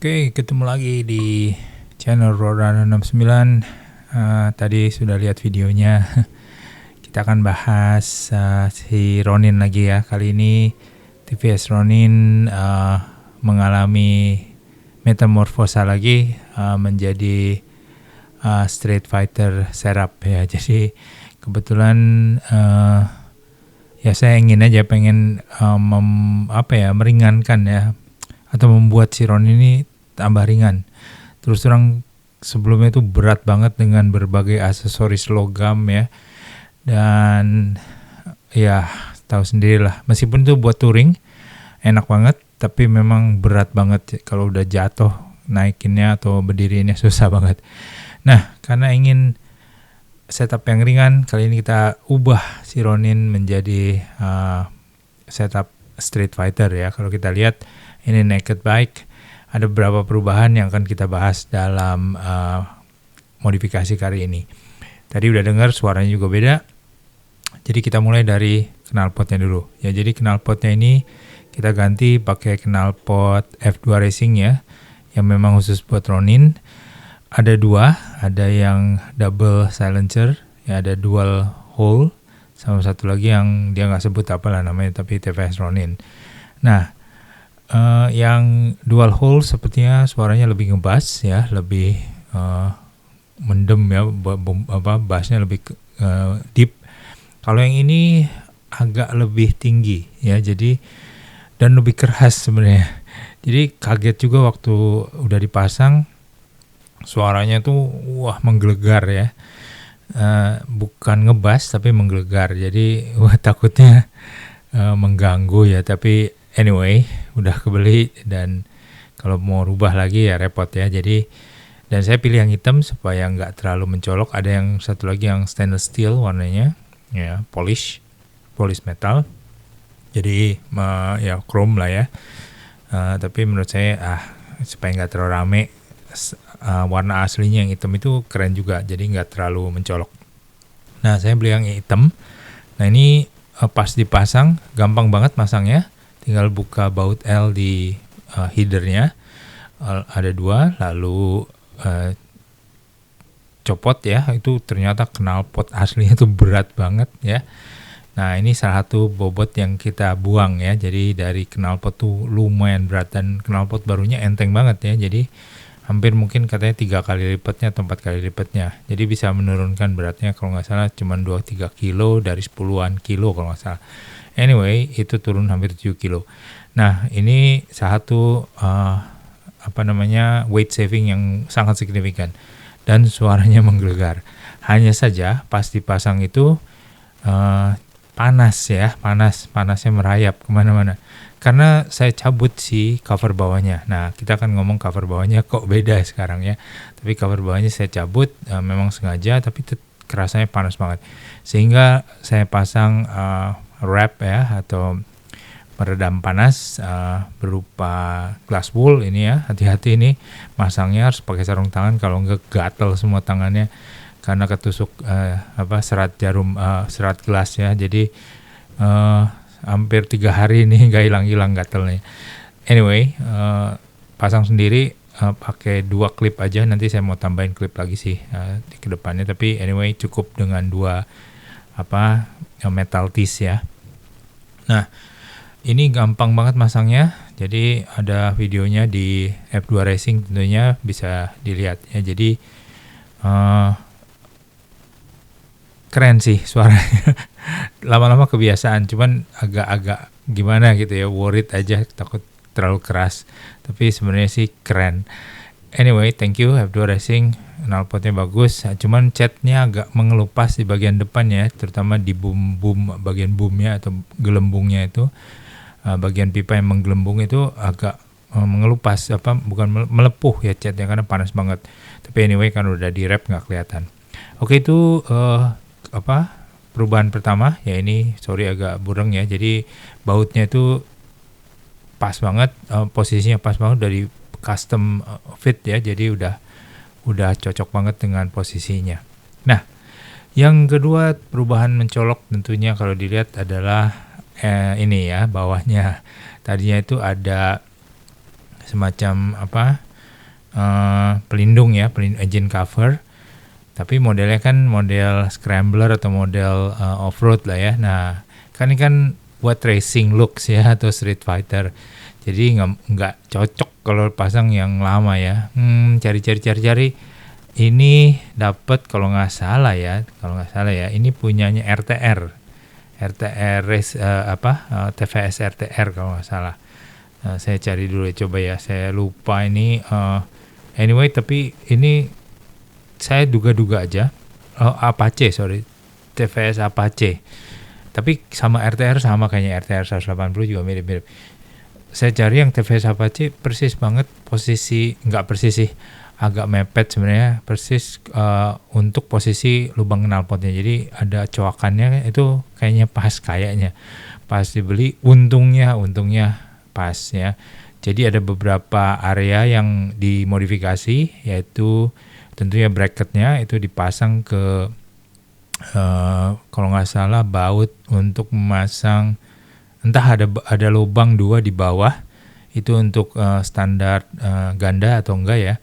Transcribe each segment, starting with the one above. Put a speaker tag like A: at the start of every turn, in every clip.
A: Oke, ketemu lagi di channel Rodan 69. Tadi sudah lihat videonya. Kita akan bahas si Ronin lagi ya. Kali ini TVS Ronin mengalami metamorfosa lagi menjadi Street Fighter setup ya. Jadi kebetulan ya saya pengen meringankan ya, atau membuat si Ronin ini tambah ringan. Terus terang sebelumnya itu berat banget dengan berbagai aksesoris logam ya, dan ya tahu sendirilah, meskipun itu buat touring enak banget, tapi memang berat banget kalau udah jatuh, naikinnya atau berdirinya susah banget. Nah, karena ingin setup yang ringan, kali ini kita ubah si Ronin menjadi setup Street Fighter ya. Kalau kita lihat ini naked bike, ada beberapa perubahan yang akan kita bahas dalam modifikasi kali ini. Tadi udah dengar suaranya juga beda. Jadi kita mulai dari knalpotnya dulu. Ya, jadi knalpotnya ini kita ganti pakai knalpot F2 Racing ya, yang memang khusus buat Ronin. Ada dua, ada yang double silencer, ya ada dual hole, sama satu lagi yang dia nggak sebut apalah namanya, tapi TVS Ronin. Nah, yang dual hole sepertinya suaranya lebih ngebass ya, lebih mendem ya, bassnya lebih deep. Kalau yang ini agak lebih tinggi ya, jadi dan lebih keras sebenarnya. Jadi kaget juga waktu udah dipasang, suaranya tuh wah menggelegar ya, bukan ngebass tapi menggelegar. Jadi wah takutnya mengganggu ya, tapi anyway, udah kebeli dan kalau mau rubah lagi ya repot ya. Jadi, dan saya pilih yang hitam supaya nggak terlalu mencolok. Ada yang satu lagi yang stainless steel warnanya, ya polish metal. Jadi ya chrome lah ya. Tapi menurut saya supaya nggak terlalu rame, warna aslinya yang hitam itu keren juga. Jadi nggak terlalu mencolok. Nah, saya beli yang hitam. Nah, ini pas dipasang gampang banget masangnya. Tinggal buka baut L di headernya, ada dua, lalu copot ya. Itu ternyata knalpot aslinya itu berat banget ya. Nah, ini salah satu bobot yang kita buang ya. Jadi dari knalpot tuh lumayan berat, dan knalpot barunya enteng banget ya. Jadi hampir mungkin katanya 3 kali lipatnya atau 4 kali lipatnya. Jadi bisa menurunkan beratnya kalau nggak salah cuma 2-3 kilo dari 10-an kilo kalau nggak salah. Anyway, itu turun hampir 7 kilo. Nah, ini salah satu weight saving yang sangat signifikan, dan suaranya menggelegar. Hanya saja pas dipasang itu panasnya merayap kemana-mana. Karena saya cabut si cover bawahnya. Nah, kita akan ngomong cover bawahnya kok beda sekarang ya. Tapi cover bawahnya saya cabut, memang sengaja, tapi kerasanya panas banget. Sehingga saya pasang wrap ya, atau peredam panas berupa glass wool ini ya. Hati-hati ini masangnya harus pakai sarung tangan, kalau enggak gatel semua tangannya karena ketusuk serat jarum, serat gelas ya. Jadi hampir 3 hari ini nggak hilang-hilang gatelnya. Anyway, pasang sendiri pakai 2 klip aja. Nanti saya mau tambahin klip lagi sih di kedepannya. Tapi anyway, cukup dengan 2 metal tees ya. Nah, ini gampang banget masangnya. Jadi ada videonya di F2 Racing, tentunya bisa dilihat ya. Jadi keren sih suaranya. Lama-lama kebiasaan, cuman agak-agak gimana gitu ya, worried aja, takut terlalu keras. Tapi sebenarnya sih keren. Anyway, thank you F2 Racing. Knalpotnya bagus, cuman catnya agak mengelupas di bagian depan ya, terutama di bagian boomnya atau gelembungnya itu bagian pipa yang menggelembung itu agak mengelupas, bukan melepuh ya catnya karena panas banget. Tapi anyway kan udah di wrap nggak kelihatan. Oke, itu perubahan pertama ya. Ini sorry agak bureng ya, jadi bautnya itu pas banget, posisinya pas banget dari custom fit ya, jadi udah cocok banget dengan posisinya. Nah, yang kedua perubahan mencolok tentunya kalau dilihat adalah ini ya, bawahnya. Tadinya itu ada semacam pelindung ya, engine cover. Tapi modelnya kan model scrambler atau model off-road lah ya. Nah, ini kan buat racing looks ya atau street fighter. Jadi nggak cocok kalau pasang yang lama ya. Cari. Ini dapat kalau nggak salah ya, ini punyanya RTR race TVS RTR kalau nggak salah. Saya cari dulu ya, coba ya. Saya lupa ini. Anyway, tapi ini saya duga-duga aja. Apache, TVS Apache. Tapi sama RTR sama kayaknya, RTR 180 juga mirip-mirip. Saya cari yang TVS Apache persis banget posisi, nggak persis sih, agak mepet sebenarnya, persis untuk posisi lubang knalpotnya. Jadi ada coakannya itu kayaknya pas dibeli. Untungnya pas ya. Jadi ada beberapa area yang dimodifikasi, yaitu tentunya bracketnya itu dipasang ke kalau nggak salah baut untuk memasang, entah ada lubang 2 di bawah itu untuk standar ganda atau enggak ya.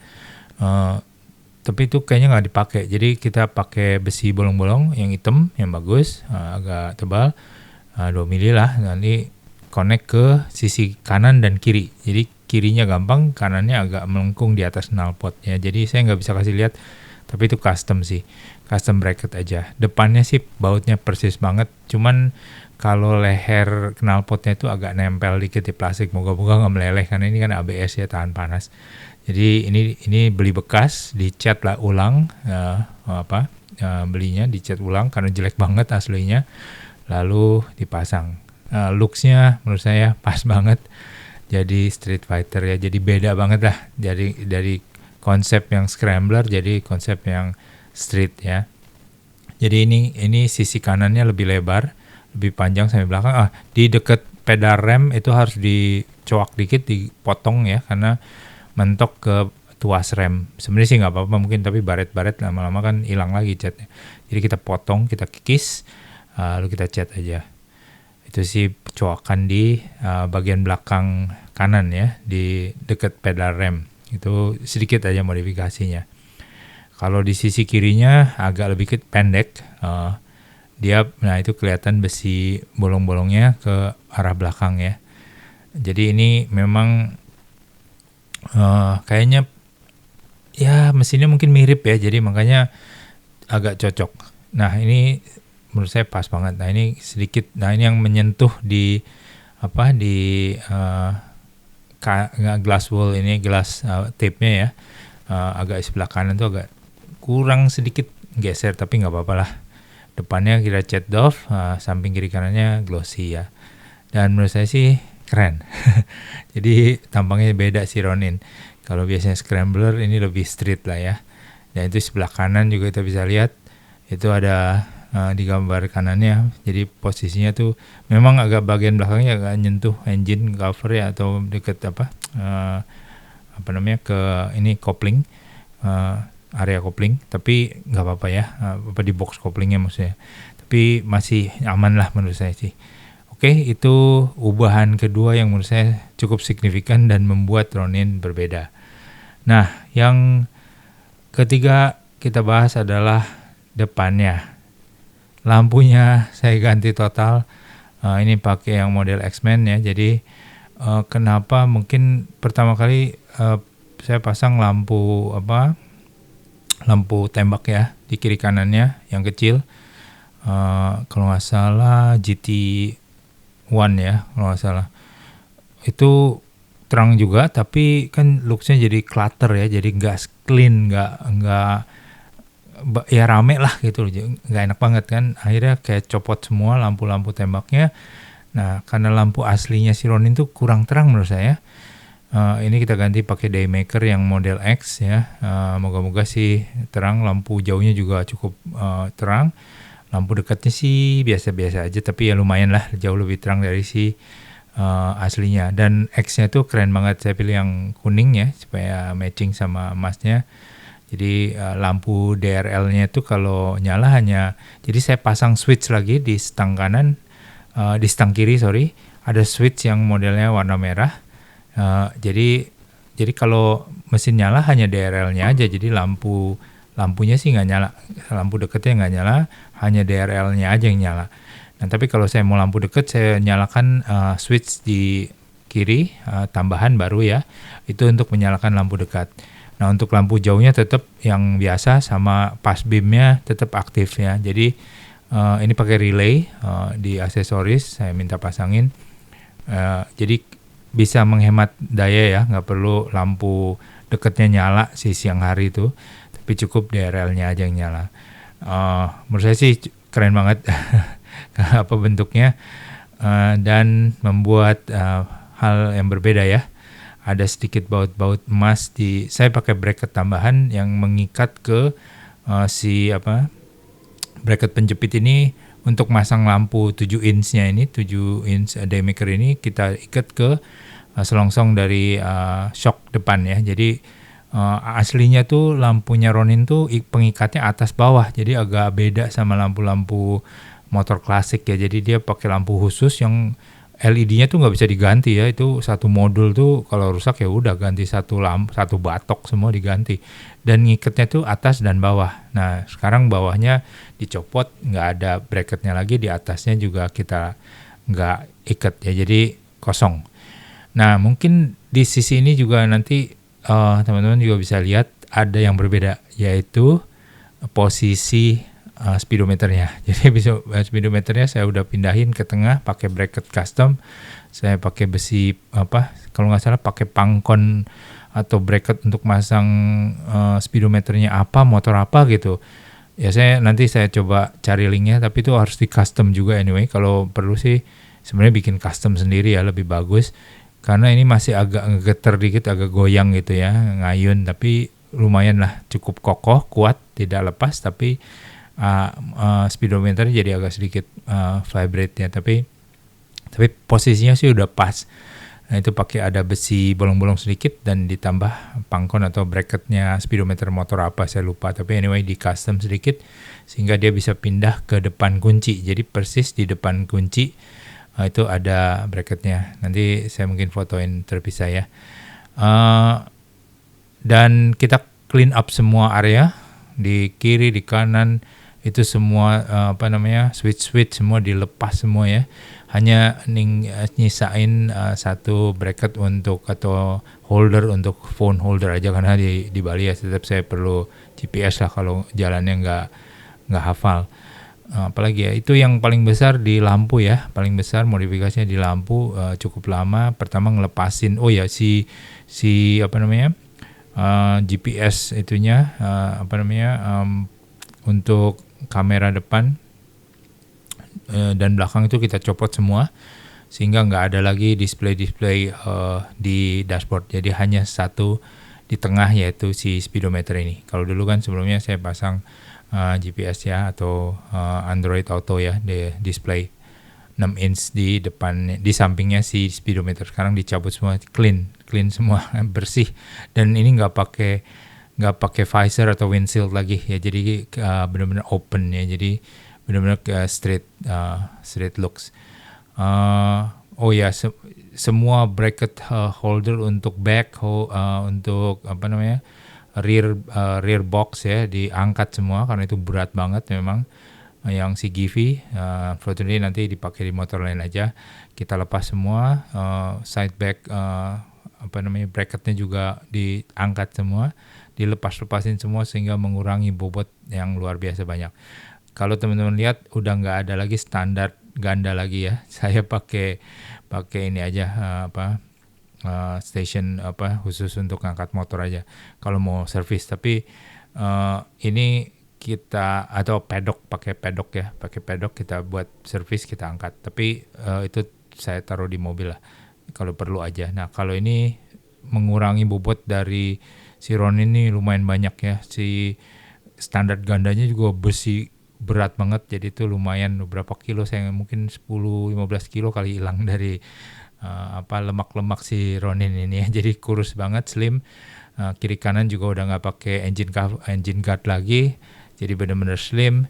A: Tapi itu kayaknya nggak dipakai. Jadi kita pakai besi bolong-bolong yang hitam yang bagus, agak tebal, 2 mili lah. Nanti connect ke sisi kanan dan kiri. Jadi kirinya gampang, kanannya agak melengkung di atas knalpot ya. Jadi saya nggak bisa kasih lihat, tapi itu custom sih, custom bracket aja. Depannya sih bautnya persis banget, cuman kalau leher knalpotnya itu agak nempel dikit di plastik. Moga-moga nggak meleleh karena ini kan ABS ya, tahan panas. Jadi ini beli bekas, dicat lah ulang, belinya dicat ulang karena jelek banget aslinya, lalu dipasang. Looks-nya menurut saya pas banget. Jadi street fighter ya, jadi beda banget lah dari konsep yang scrambler jadi konsep yang street ya. Jadi ini sisi kanannya lebih lebar, lebih panjang sampai belakang. Di dekat pedal rem itu harus dicoak dikit, dipotong ya, karena mentok ke tuas rem. Sebenarnya sih nggak apa-apa mungkin, tapi baret-baret lama-lama kan hilang lagi catnya. Jadi kita potong, kita kikis, lalu kita cat aja. Itu sih coakan di bagian belakang kanan ya, di dekat pedal rem. Itu sedikit aja modifikasinya. Kalau di sisi kirinya agak lebih pendek, nah itu kelihatan besi bolong-bolongnya ke arah belakang ya. Jadi ini memang kayaknya ya mesinnya mungkin mirip ya, jadi makanya agak cocok. Nah ini menurut saya pas banget. Nah ini sedikit, ini yang menyentuh di glass wool ini, glass tape-nya ya, agak sebelah kanan tuh agak kurang sedikit geser, tapi nggak apa-apa lah. Depannya kita cat doff, samping kiri kanannya glossy ya. Dan menurut saya sih keren. Jadi tampangnya beda si Ronin. Kalau biasanya scrambler, ini lebih street lah ya. Dan itu sebelah kanan juga kita bisa lihat, itu ada di gambar kanannya. Jadi posisinya tuh memang agak bagian belakangnya agak nyentuh engine cover ya, atau deket ke ini kopling, area kopling, tapi nggak apa-apa ya, di box koplingnya maksudnya. Tapi masih aman lah menurut saya sih. Oke, itu ubahan kedua yang menurut saya cukup signifikan dan membuat Ronin berbeda. Nah, yang ketiga kita bahas adalah depannya. Lampunya saya ganti total. Ini pakai yang model X-Men ya. Jadi kenapa mungkin pertama kali saya pasang lampu tembak ya di kiri kanannya yang kecil. Kalau nggak salah GT1 ya, kalau nggak salah. Itu terang juga, tapi kan looksnya jadi clutter ya, jadi nggak clean, nggak ya rame lah gitu, nggak enak banget kan. Akhirnya kayak copot semua lampu-lampu tembaknya, Nah, karena lampu aslinya si Ronin tuh kurang terang menurut saya. Ini kita ganti pakai Daymaker yang model X ya. Moga-moga sih terang, lampu jauhnya juga cukup terang. Lampu dekatnya sih biasa-biasa aja, tapi ya lumayan lah, jauh lebih terang dari si aslinya. Dan X-nya tuh keren banget, saya pilih yang kuning ya supaya matching sama emasnya. Jadi lampu DRL-nya tuh kalau nyala hanya, jadi saya pasang switch lagi di stang kanan, di stang kiri ada switch yang modelnya warna merah. Jadi kalau mesin nyala hanya DRL-nya aja, jadi lampunya sih nggak nyala, lampu dekatnya nggak nyala, hanya DRL-nya aja yang nyala. Nah tapi kalau saya mau lampu dekat, saya nyalakan switch di kiri, tambahan baru ya, itu untuk menyalakan lampu dekat. Nah untuk lampu jauhnya tetap yang biasa, sama pass beam-nya tetap aktif ya. Jadi ini pakai relay di aksesoris, saya minta pasangin. Jadi bisa menghemat daya ya, nggak perlu lampu dekatnya nyala si siang hari itu, tapi cukup DRL-nya aja yang nyala. Menurut saya sih keren banget apa bentuknya, dan membuat hal yang berbeda ya. Ada sedikit baut-baut emas saya pakai bracket tambahan yang mengikat ke bracket penjepit ini. Untuk masang lampu 7 inch-nya ini, 7 inch Daymaker ini kita ikat ke selongsong dari shock depan ya. Jadi aslinya tuh lampunya Ronin tuh pengikatnya atas bawah, jadi agak beda sama lampu-lampu motor klasik ya. Jadi dia pakai lampu khusus yang LED-nya tuh nggak bisa diganti ya, itu satu modul tuh kalau rusak ya udah ganti satu batok semua diganti, dan ngikatnya tuh atas dan bawah. Nah sekarang bawahnya dicopot, nggak ada bracketnya lagi, di atasnya juga kita nggak ikat ya, jadi kosong. Nah mungkin di sisi ini juga nanti teman-teman juga bisa lihat ada yang berbeda, yaitu posisi speedometernya. Jadi speedometernya saya udah pindahin ke tengah pakai bracket custom. Saya pakai besi kalau nggak salah pakai pangkon atau bracket untuk masang speedometernya motor apa gitu. Ya nanti saya coba cari linknya, tapi itu harus di custom juga anyway. Kalau perlu sih sebenarnya bikin custom sendiri ya, lebih bagus. Karena ini masih agak ngegeter dikit, agak goyang gitu ya, ngayun, tapi lumayan lah, cukup kokoh, kuat, tidak lepas, tapi speedometernya jadi agak sedikit vibrate ya, tapi posisinya sih udah pas. Nah itu pakai ada besi bolong-bolong sedikit dan ditambah pangkon atau bracketnya speedometer motor apa saya lupa, tapi anyway di custom sedikit sehingga dia bisa pindah ke depan kunci. Jadi persis di depan kunci itu ada bracketnya. Nanti saya mungkin fotoin terpisah ya. Dan kita clean up semua area di kiri, di kanan, itu semua switch semua dilepas semua ya. Hanya nyisain satu bracket atau holder untuk phone holder aja, karena di Bali ya tetap saya perlu GPS lah kalau jalannya nggak hafal. Apalagi ya, itu yang paling besar di lampu ya, paling besar modifikasinya di lampu. Cukup lama pertama ngelepasin GPS itunya, untuk kamera depan dan belakang itu kita copot semua sehingga nggak ada lagi display di dashboard. Jadi hanya satu di tengah, yaitu si speedometer ini. Kalau dulu kan sebelumnya saya pasang GPS ya, atau Android Auto ya, display 6 inch di depan, di sampingnya si speedometer. Sekarang dicabut semua, clean semua, bersih, dan ini nggak pakai visor atau windshield lagi ya, jadi benar-benar open ya, jadi benar-benar straight looks. Semua bracket holder untuk untuk rear box ya diangkat semua karena itu berat banget memang. Yang si Givi, fortunately nanti dipakai di motor lain aja. Kita lepas semua, side back bracketnya juga diangkat semua, dilepas-lepasin semua sehingga mengurangi bobot yang luar biasa banyak. Kalau teman-teman lihat udah nggak ada lagi standar ganda lagi ya. Saya pakai ini aja station khusus untuk ngangkat motor aja kalau mau servis. Tapi ini kita pakai pedok kita buat servis, kita angkat. Tapi itu saya taruh di mobil lah kalau perlu aja. Nah kalau ini mengurangi bobot dari si Ronin ini lumayan banyak ya. Si standar gandanya juga besi berat banget, jadi itu lumayan berapa kilo, saya mungkin 10-15 kilo kali hilang dari lemak-lemak si Ronin ini ya. Jadi kurus banget, slim. Kiri kanan juga udah nggak pakai engine guard lagi, jadi benar-benar slim.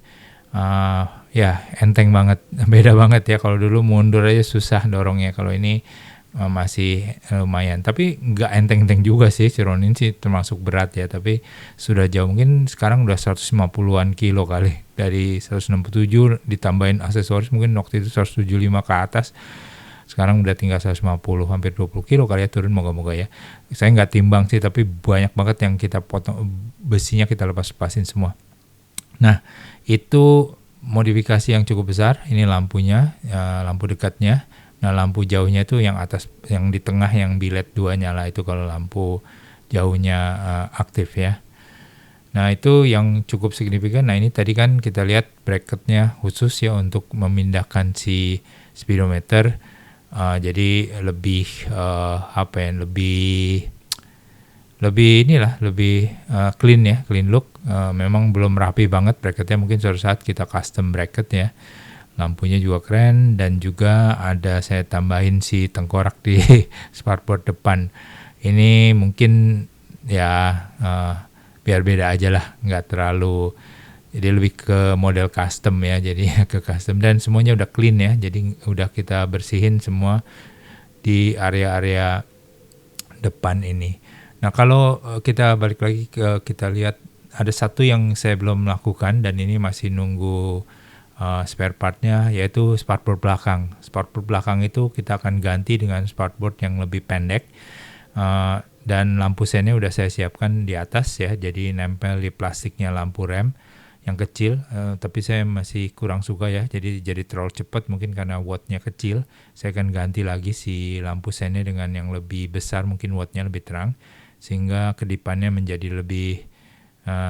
A: Ya enteng banget, beda banget ya. Kalau dulu mundur aja susah dorongnya, kalau ini masih lumayan, tapi nggak enteng-enteng juga sih. Si Ronin sih termasuk berat ya, tapi sudah jauh, mungkin sekarang udah 150-an kilo kali, dari 167 ditambahin aksesoris mungkin waktu itu 175 ke atas, sekarang udah tinggal 150, hampir 20 kilo kali ya turun, moga-moga ya. Saya nggak timbang sih, tapi banyak banget yang kita potong, besinya kita lepasin semua. Nah itu modifikasi yang cukup besar. Ini lampunya, lampu dekatnya. Nah lampu jauhnya itu yang atas, yang di tengah yang bilet 2 nyala itu kalau lampu jauhnya aktif ya. Nah itu yang cukup signifikan. Nah ini tadi kan kita lihat bracketnya khusus ya untuk memindahkan si speedometer. Jadi lebih lebih clean ya, clean look. Memang belum rapi banget bracketnya, mungkin suatu saat kita custom bracket ya. Lampunya juga keren, dan juga ada saya tambahin si tengkorak di sparkboard depan. Ini mungkin ya biar beda aja lah, nggak terlalu, jadi lebih ke model custom ya, jadi ke custom, dan semuanya udah clean ya, jadi udah kita bersihin semua di area-area depan ini. Nah kalau kita balik lagi kita lihat, ada satu yang saya belum lakukan dan ini masih nunggu spare partnya, yaitu sparkboard belakang. Sparkboard belakang itu kita akan ganti dengan sparkboard yang lebih pendek, dan lampu sennya udah saya siapkan di atas ya, jadi nempel di plastiknya lampu rem yang kecil, tapi saya masih kurang suka ya, jadi terlalu cepat, mungkin karena wattnya kecil. Saya akan ganti lagi si lampu sennya dengan yang lebih besar, mungkin wattnya lebih terang, sehingga kedipannya menjadi lebih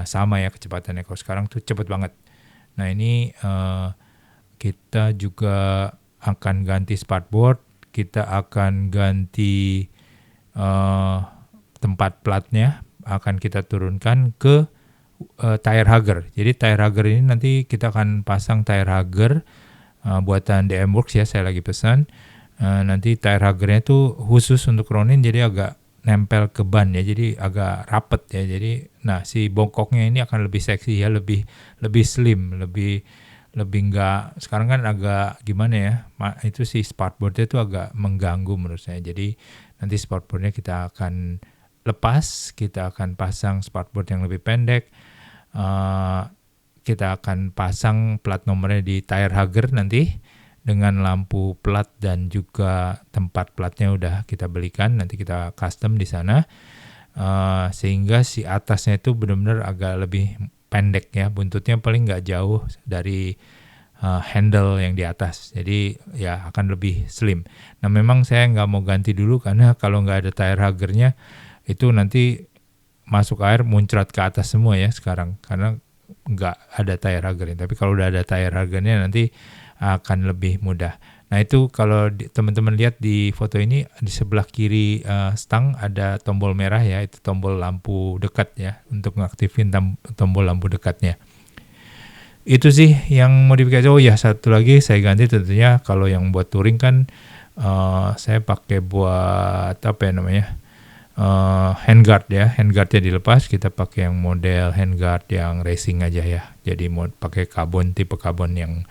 A: sama ya kecepatannya. Kalau sekarang tuh cepet banget. Nah ini kita juga akan ganti sparkboard, kita akan ganti tempat platnya, akan kita turunkan ke tire hugger. Jadi tire hugger ini nanti kita akan pasang tire hugger buatan DM Works ya, saya lagi pesan. Nanti tire huggernya itu khusus untuk Ronin, jadi agak nempel ke ban ya, jadi agak rapet ya. Jadi nah si bongkoknya ini akan lebih seksi ya, lebih slim, lebih enggak, sekarang kan agak gimana ya, itu si sparkboardnya itu agak mengganggu menurut saya. Jadi nanti sparkboardnya kita akan lepas, kita akan pasang sparkboard yang lebih pendek, kita akan pasang plat nomornya di tire hugger nanti dengan lampu plat, dan juga tempat platnya udah kita belikan, nanti kita custom di sana, sehingga si atasnya itu benar-benar agak lebih pendek ya, buntutnya paling nggak jauh dari handle yang di atas, jadi ya akan lebih slim. Nah memang saya nggak mau ganti dulu, karena kalau nggak ada tire huggernya itu nanti masuk air muncrat ke atas semua ya sekarang, karena nggak ada tire huggernya. Tapi kalau udah ada tire huggernya nanti akan lebih mudah. Nah itu kalau teman-teman lihat di foto ini, di sebelah kiri stang ada tombol merah ya, itu tombol lampu dekat ya, untuk mengaktifin tombol lampu dekatnya. Itu sih yang modifikasi. Oh ya, satu lagi saya ganti tentunya, kalau yang buat touring kan saya pakai buat apa ya namanya, handguard ya, handguardnya dilepas, kita pakai yang model handguard yang racing aja ya, jadi mau pakai tipe karbon yang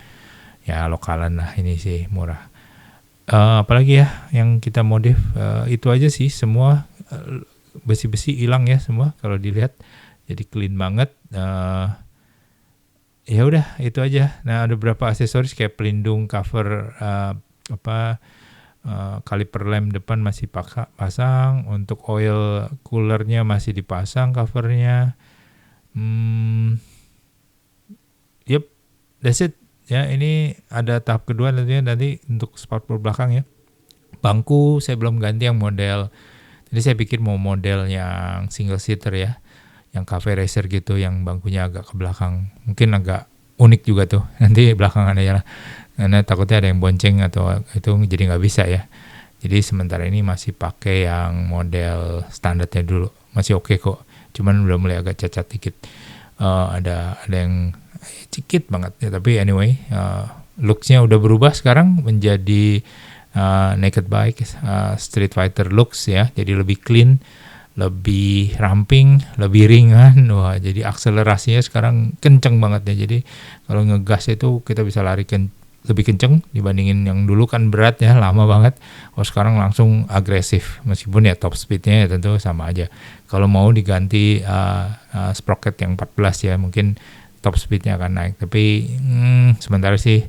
A: ya lokalan lah, ini sih murah. Apalagi ya yang kita modif, itu aja sih, semua besi-besi hilang ya semua kalau dilihat, jadi clean banget. Ya udah itu aja. Nah ada beberapa aksesoris kayak pelindung cover kaliper lem depan masih pasang, untuk oil coolernya masih dipasang covernya. Yep, that's it. Ya, ini ada tahap kedua nanti untuk sparkboard belakang ya. Bangku saya belum ganti yang model. Jadi saya pikir mau model yang single seater ya, yang cafe racer gitu, yang bangkunya agak ke belakang. Mungkin agak unik juga tuh. Nanti belakangan aja lah. karena takutnya ada yang bonceng atau itu jadi nggak bisa ya. Jadi sementara ini masih pakai yang model standarnya dulu, masih oke kok. Cuman udah mulai agak cacat dikit. Ada yang sedikit banget ya, tapi anyway, looks-nya udah berubah sekarang menjadi naked bike, street fighter looks ya. Jadi lebih clean, lebih ramping, lebih ringan. Wah, jadi akselerasinya sekarang kenceng banget ya. Jadi kalau ngegas itu kita bisa lari lebih kenceng dibandingin yang dulu kan berat ya, lama banget. Oh sekarang langsung agresif, meskipun ya top speednya ya tentu sama aja. Kalau mau diganti sprocket yang 14 ya, mungkin top speednya akan naik. Tapi sementara sih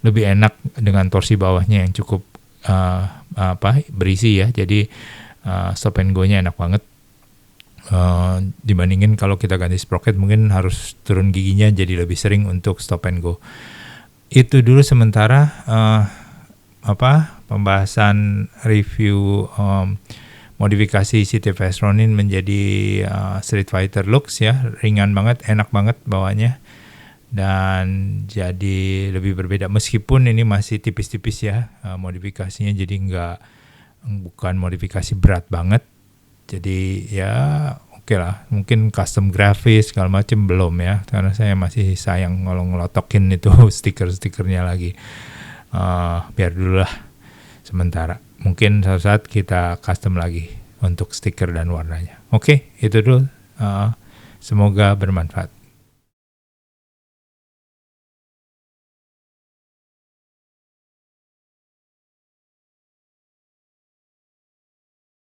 A: lebih enak dengan torsi bawahnya yang cukup berisi ya. Jadi stop and go-nya enak banget. Dibandingin kalau kita ganti sprocket mungkin harus turun giginya jadi lebih sering untuk stop and go. Itu dulu sementara pembahasan review modifikasi CTVS Ronin menjadi Street Fighter looks ya, ringan banget, enak banget bawanya dan jadi lebih berbeda meskipun ini masih tipis-tipis ya, modifikasinya jadi bukan modifikasi berat banget. Jadi ya oke lah, mungkin custom grafis segala macam belum ya, karena saya masih sayang kalau ngelotokin itu stiker-stikernya lagi. Biar dulu lah sementara. Mungkin suatu saat kita custom lagi untuk stiker dan warnanya. Oke, itu dulu. Semoga bermanfaat.